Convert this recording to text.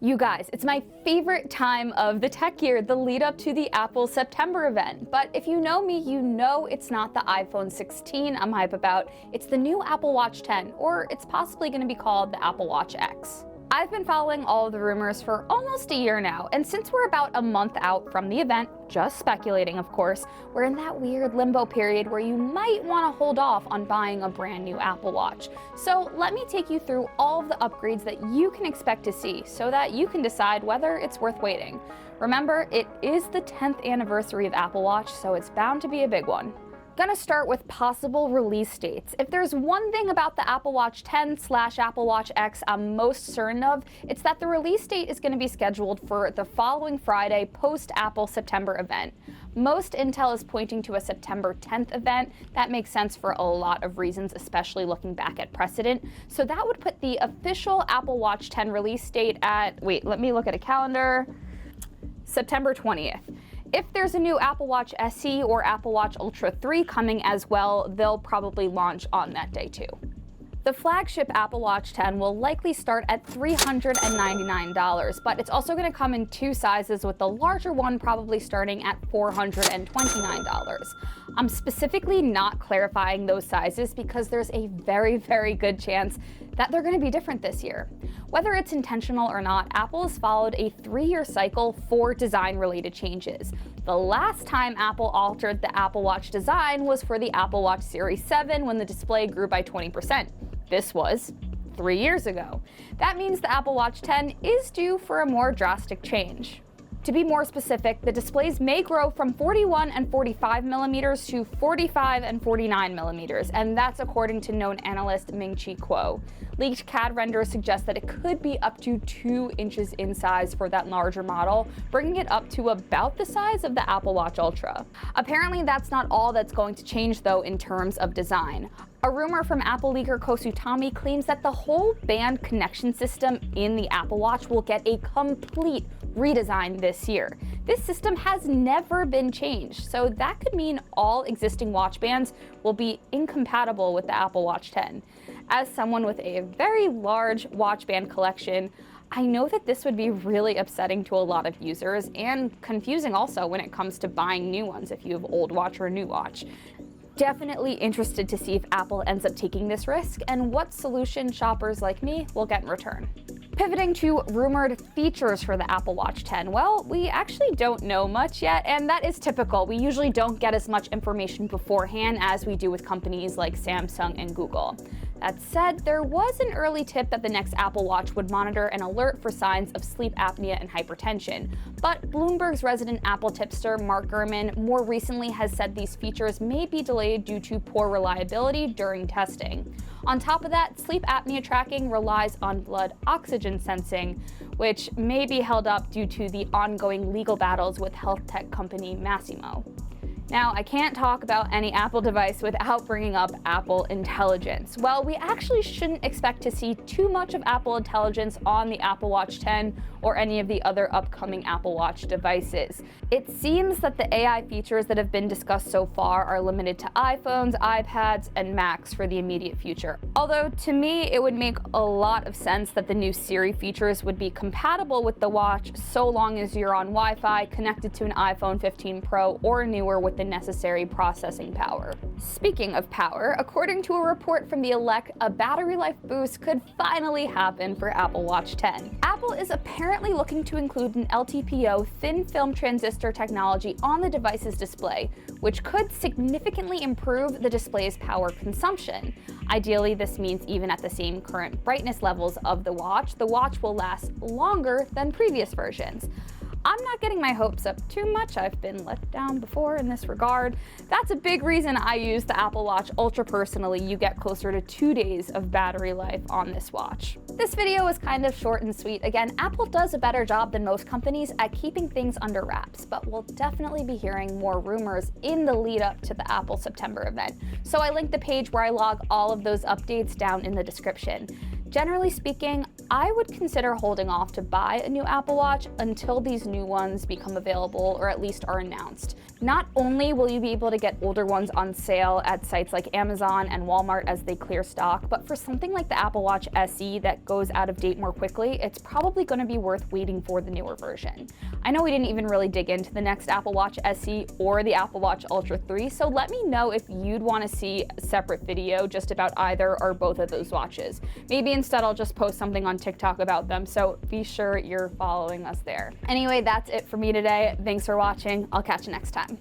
You guys, it's my favorite time of the tech year, the lead up to the Apple September event. But if you know me, you know it's not the iPhone 16 I'm hype about, it's the new Apple Watch 10, or it's possibly going to be called the Apple Watch X. I've been following all of the rumors for almost a year now, and since we're about a month out from the event, just speculating of course, we're in that weird limbo period where you might want to hold off on buying a brand new Apple Watch. So let me take you through all of the upgrades that you can expect to see so that you can decide whether it's worth waiting. Remember, it is the 10th anniversary of Apple Watch, so it's bound to be a big one. Gonna start with possible release dates. If there's one thing about the Apple Watch 10/Apple Watch X I'm most certain of, it's that the release date is gonna be scheduled for the following Friday post-Apple September event. Most intel is pointing to a September 10th event. That makes sense for a lot of reasons, especially looking back at precedent. So that would put the official Apple Watch 10 release date at, wait, let me look at a calendar, September 20th. If there's a new Apple Watch SE or Apple Watch Ultra 3 coming as well, they'll probably launch on that day too. The flagship Apple Watch 10 will likely start at $399, but it's also going to come in two sizes, with the larger one probably starting at $429. I'm specifically not clarifying those sizes because there's a very, very good chance that they're going to be different this year. Whether it's intentional or not, Apple has followed a 3-year cycle for design-related changes. The last time Apple altered the Apple Watch design was for the Apple Watch Series 7 when the display grew by 20%. This was 3 years ago. That means the Apple Watch 10 is due for a more drastic change. To be more specific, the displays may grow from 41 and 45 millimeters to 45 and 49 millimeters, and that's according to known analyst Ming-Chi Kuo. Leaked CAD renders suggest that it could be up to 2 inches in size for that larger model, bringing it up to about the size of the Apple Watch Ultra. Apparently, that's not all that's going to change, though, in terms of design. A rumor from Apple leaker Kosutami claims that the whole band connection system in the Apple Watch will get a complete redesign this year. This system has never been changed, so that could mean all existing watch bands will be incompatible with the Apple Watch 10. As someone with a very large watch band collection, I know that this would be really upsetting to a lot of users and confusing also when it comes to buying new ones if you have old watch or new watch. Definitely interested to see if Apple ends up taking this risk and what solution shoppers like me will get in return. Pivoting to rumored features for the Apple Watch 10, well, we actually don't know much yet, and that is typical. We usually don't get as much information beforehand as we do with companies like Samsung and Google. That said, there was an early tip that the next Apple Watch would monitor and alert for signs of sleep apnea and hypertension. But Bloomberg's resident Apple tipster, Mark Gurman, more recently has said these features may be delayed due to poor reliability during testing. On top of that, sleep apnea tracking relies on blood oxygen sensing, which may be held up due to the ongoing legal battles with health tech company Masimo. Now, I can't talk about any Apple device without bringing up Apple Intelligence. Well, we actually shouldn't expect to see too much of Apple Intelligence on the Apple Watch 10 or any of the other upcoming Apple Watch devices. It seems that the AI features that have been discussed so far are limited to iPhones, iPads, and Macs for the immediate future. Although, to me, it would make a lot of sense that the new Siri features would be compatible with the watch so long as you're on Wi-Fi, connected to an iPhone 15 Pro or newer with the necessary processing power. Speaking of power, according to a report from the Elec, a battery life boost could finally happen for Apple Watch 10. Apple is apparently looking to include an LTPO thin film transistor technology on the device's display, which could significantly improve the display's power consumption. Ideally, this means even at the same current brightness levels of the watch will last longer than previous versions. I'm not getting my hopes up too much. I've been let down before in this regard. That's a big reason I use the Apple Watch Ultra personally. You get closer to 2 days of battery life on this watch. This video was kind of short and sweet. Again, Apple does a better job than most companies at keeping things under wraps, but we'll definitely be hearing more rumors in the lead up to the Apple September event. So I linked the page where I log all of those updates down in the description. Generally speaking, I would consider holding off to buy a new Apple Watch until these new ones become available or at least are announced. Not only will you be able to get older ones on sale at sites like Amazon and Walmart as they clear stock, but for something like the Apple Watch SE that goes out of date more quickly, it's probably going to be worth waiting for the newer version. I know we didn't even really dig into the next Apple Watch SE or the Apple Watch Ultra 3, so let me know if you'd want to see a separate video just about either or both of those watches. Maybe instead I'll just post something on TikTok about them, so be sure you're following us there. Anyway, that's it for me today. Thanks for watching. I'll catch you next time.